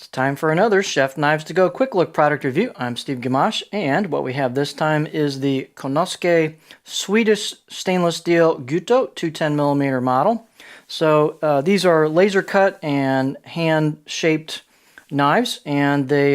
It's time for another Chef Knives to Go quick look product review. I'm Steve Gamache, and what we have this time is the Konosuke Swedish stainless steel Gyuto 210mm model. So these are laser cut and hand shaped knives, and they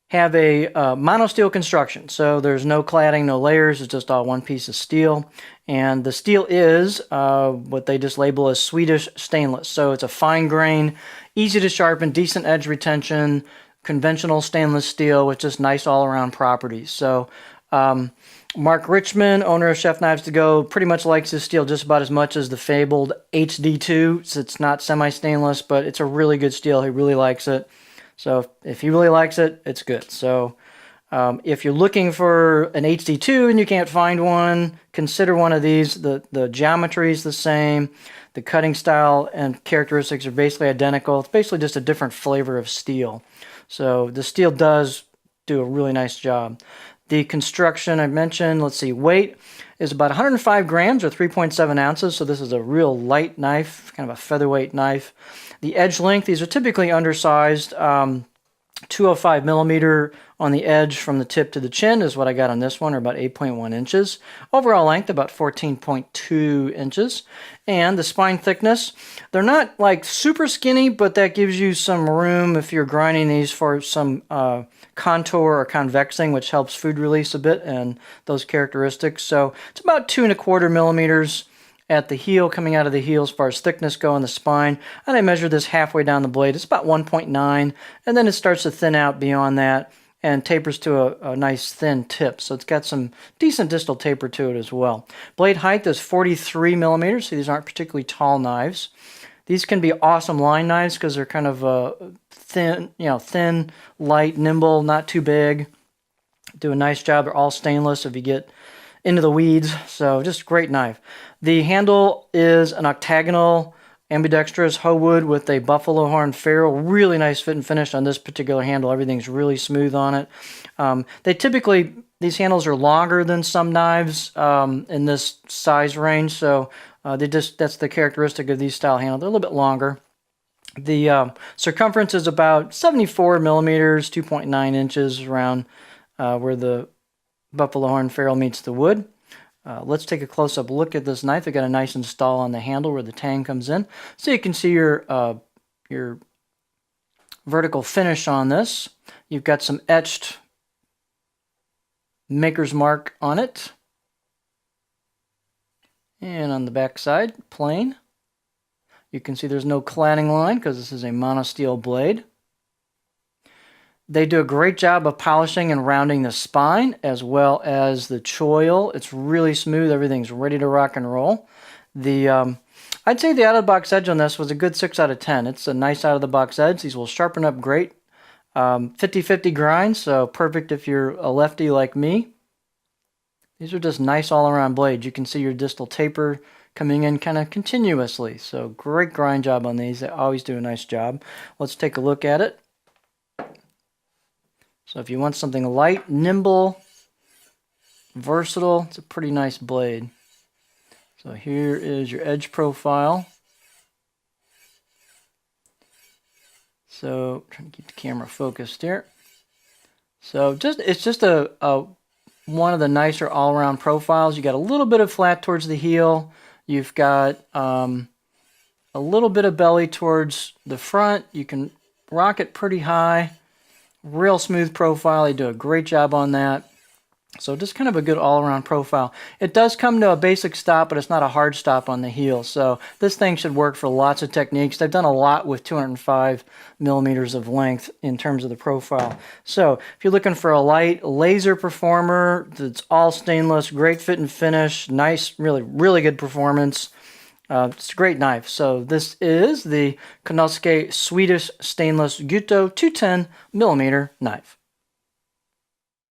have a monosteel construction. So there's no cladding, no layers, it's just all one piece of steel. And the steel is what they just label as Swedish stainless. So it's a fine grain, easy to sharpen, decent edge retention, conventional stainless steel with just nice all-around properties. So Mark Richmond, owner of Chef Knives to Go, pretty much likes this steel just about as much as the fabled HD2. So it's not semi-stainless, but it's a really good steel. He really likes it. So if he really likes it, it's good. So if you're looking for an HD2 and you can't find one, consider one of these. The geometry is the same. The cutting style and characteristics are basically identical. It's basically just a different flavor of steel. So the steel does do a really nice job. The construction I mentioned, let's see, weight is about 105 grams or 3.7 ounces. So this is a real light knife, kind of a featherweight knife. The edge length, these are typically undersized. 205 millimeter on the edge from the tip to the chin is what I got on this one, or about 8.1 inches. Overall length, about 14.2 inches. And the spine thickness, they're not like super skinny, but that gives you some room if you're grinding these for some contour or convexing, which helps food release a bit and those characteristics. So it's about 2¼ millimeters at the heel, coming out of the heel as far as thickness go on the spine. And I measured this halfway down the blade. It's about 1.9, and then it starts to thin out beyond that and tapers to a nice thin tip. So it's got some decent distal taper to it as well. Blade height is 43 millimeters, so these aren't particularly tall knives. These can be awesome line knives because they're kind of thin, thin, light, nimble, not too big. Do a nice job. They're all stainless if you get into the weeds, so just great knife. The handle is an octagonal ambidextrous hoe wood with a buffalo horn ferrule. Really nice fit and finish on this particular handle. Everything's really smooth on it. These handles are longer than some knives in this size range, so that's the characteristic of these style handles. They're a little bit longer. The circumference is about 74 millimeters, 2.9 inches around where the buffalo horn ferrule meets the wood. Let's take a close-up look at this knife. I got a nice install on the handle where the tang comes in, so you can see your vertical finish on this. You've got some etched maker's mark on it, and on the back side, plain. You can see there's no cladding line because this is a monosteel blade. They do a great job of polishing and rounding the spine as well as the choil. It's really smooth. Everything's ready to rock and roll. I'd say the out-of-the-box edge on this was a good 6 out of 10. It's a nice out-of-the-box edge. These will sharpen up great. 50-50 grind, so perfect if you're a lefty like me. These are just nice all-around blades. You can see your distal taper coming in kind of continuously. So great grind job on these. They always do a nice job. Let's take a look at it. So if you want something light, nimble, versatile, it's a pretty nice blade. So here is your edge profile. So trying to keep the camera focused here. So it's just one of the nicer all-around profiles. You got a little bit of flat towards the heel. You've got a little bit of belly towards the front. You can rock it pretty high. Real smooth profile. They do a great job on that. So just kind of a good all-around profile. It does come to a basic stop, but it's not a hard stop on the heel. So this thing should work for lots of techniques. They've done a lot with 205 millimeters of length in terms of the profile. So if you're looking for a light laser performer that's all stainless, great fit and finish, nice, really, really good performance. It's a great knife. So this is the Konosuke Swedish Stainless Gyuto 210mm knife.